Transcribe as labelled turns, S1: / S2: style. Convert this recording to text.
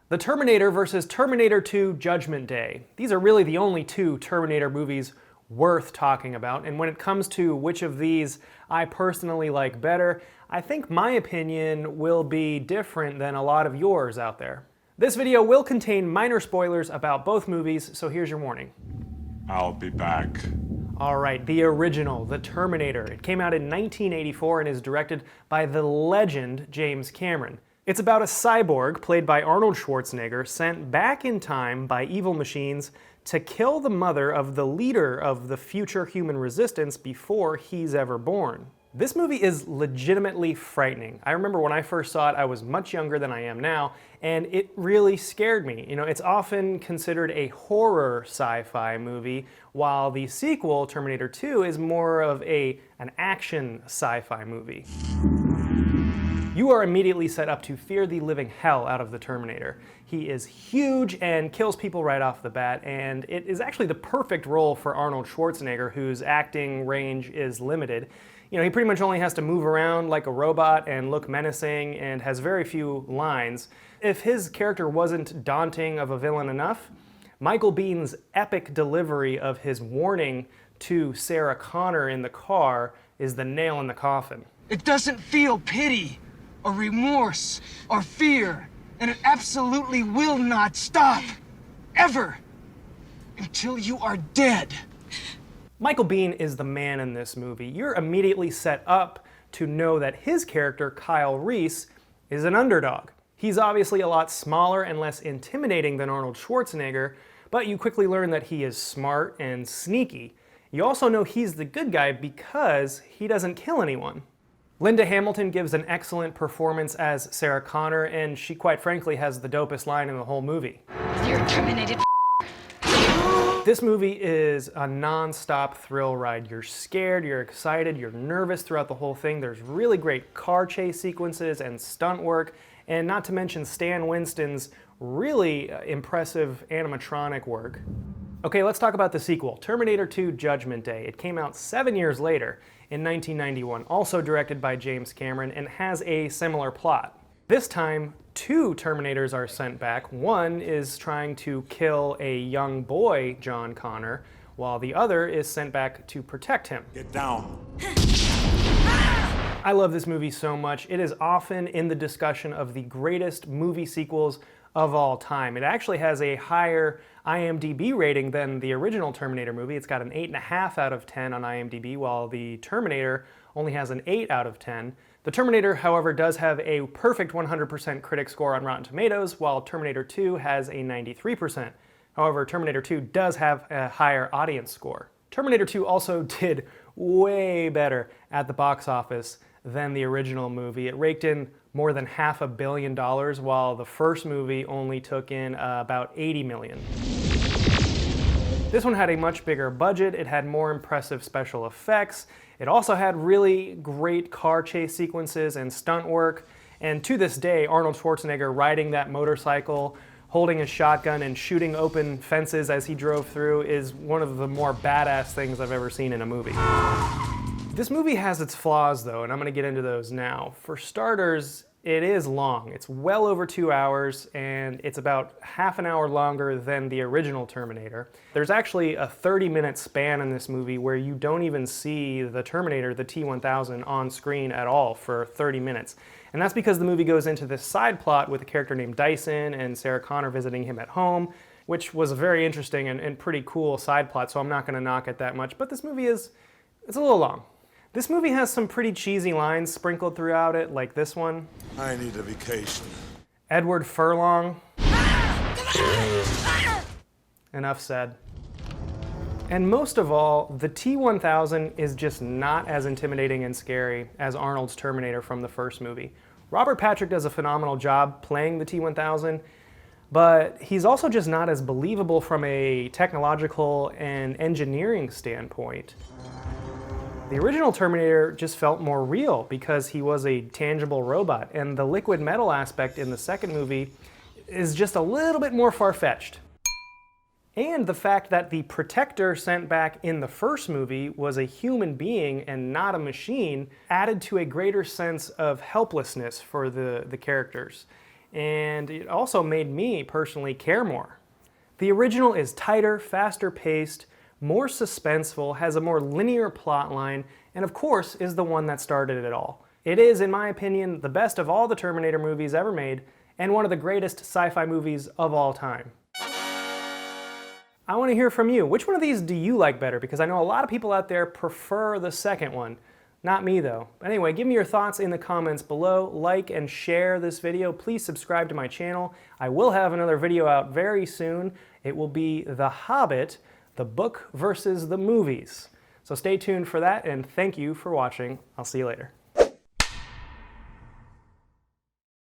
S1: The Terminator versus Terminator 2 Judgment Day. These are really the only two Terminator movies worth talking about, and when it comes to which of these I personally like better, I think my opinion will be different than a lot of yours out there. This video will contain minor spoilers about both movies, so here's your warning.
S2: I'll be back.
S1: Alright, the original, The Terminator. It came out in 1984 and is directed by the legend James Cameron. It's about a cyborg, played by Arnold Schwarzenegger, sent back in time by evil machines to kill the mother of the leader of the future human resistance before he's ever born. This movie is legitimately frightening. I remember when I first saw it, I was much younger than I am now, and it really scared me. You know, it's often considered a horror sci-fi movie, while the sequel, Terminator 2, is more of an action sci-fi movie. You are immediately set up to fear the living hell out of the Terminator. He is huge and kills people right off the bat, and it is actually the perfect role for Arnold Schwarzenegger, whose acting range is limited. You know, he pretty much only has to move around like a robot and look menacing and has very few lines. If his character wasn't daunting of a villain enough, Michael Biehn's epic delivery of his warning to Sarah Connor in the car is the nail in the coffin.
S3: It doesn't feel pity or remorse or fear, and it absolutely will not stop, ever, until you are dead.
S1: Michael Biehn is the man in this movie. You're immediately set up to know that his character, Kyle Reese, is an underdog. He's obviously a lot smaller and less intimidating than Arnold Schwarzenegger, but you quickly learn that he is smart and sneaky. You also know he's the good guy because he doesn't kill anyone. Linda Hamilton gives an excellent performance as Sarah Connor, and she quite frankly has the dopest line in the whole movie.
S4: You're terminated.
S1: This movie is a non-stop thrill ride. You're scared, you're excited, you're nervous throughout the whole thing. There's really great car chase sequences and stunt work, and not to mention Stan Winston's really impressive animatronic work. Okay, let's talk about the sequel, Terminator 2 Judgment Day. It came out 7 years later in 1991, also directed by James Cameron, and has a similar plot. This time, two Terminators are sent back. One is trying to kill a young boy, John Connor, while the other is sent back to protect him.
S2: Get down.
S1: I love this movie so much. It is often in the discussion of the greatest movie sequels of all time. It actually has a higher IMDb rating than the original Terminator movie. It's got an 8.5 out of 10 on IMDb, while the Terminator only has an 8 out of 10. The Terminator, however, does have a perfect 100% critic score on Rotten Tomatoes, while Terminator 2 has a 93%. However, Terminator 2 does have a higher audience score. Terminator 2 also did way better at the box office than the original movie. It raked in more than $500 million, while the first movie only took in about $80 million. This one had a much bigger budget, it had more impressive special effects, it also had really great car chase sequences and stunt work, and to this day, Arnold Schwarzenegger riding that motorcycle, holding a shotgun and shooting open fences as he drove through is one of the more badass things I've ever seen in a movie. This movie has its flaws though, and I'm gonna get into those now. For starters, it is long. It's well over 2 hours, and it's about half an hour longer than the original Terminator. There's actually a 30-minute span in this movie where you don't even see the Terminator, the T-1000, on screen at all for 30 minutes. And that's because the movie goes into this side plot with a character named Dyson and Sarah Connor visiting him at home, which was a very interesting and pretty cool side plot, so I'm not gonna knock it that much, but this movie it's a little long. This movie has some pretty cheesy lines sprinkled throughout it, like this one.
S2: I need a vacation.
S1: Edward Furlong. Enough said. And most of all, the T-1000 is just not as intimidating and scary as Arnold's Terminator from the first movie. Robert Patrick does a phenomenal job playing the T-1000, but he's also just not as believable from a technological and engineering standpoint. The original Terminator just felt more real because he was a tangible robot, and the liquid metal aspect in the second movie is just a little bit more far-fetched. And the fact that the Protector sent back in the first movie was a human being and not a machine added to a greater sense of helplessness for the characters. and it also made me personally care more. The original is tighter, faster paced, more suspenseful, has a more linear plot line, and of course is the one that started it all. It is, in my opinion, the best of all the Terminator movies ever made, and one of the greatest sci-fi movies of all time. I want to hear from you. Which one of these do you like better? Because I know a lot of people out there prefer the second one. Not me though. Anyway, give me your thoughts in the comments below. Like and share this video. Please subscribe to my channel. I will have another video out very soon. It will be The Hobbit, the book versus the movies. So stay tuned for that, and thank you for watching. I'll see you later.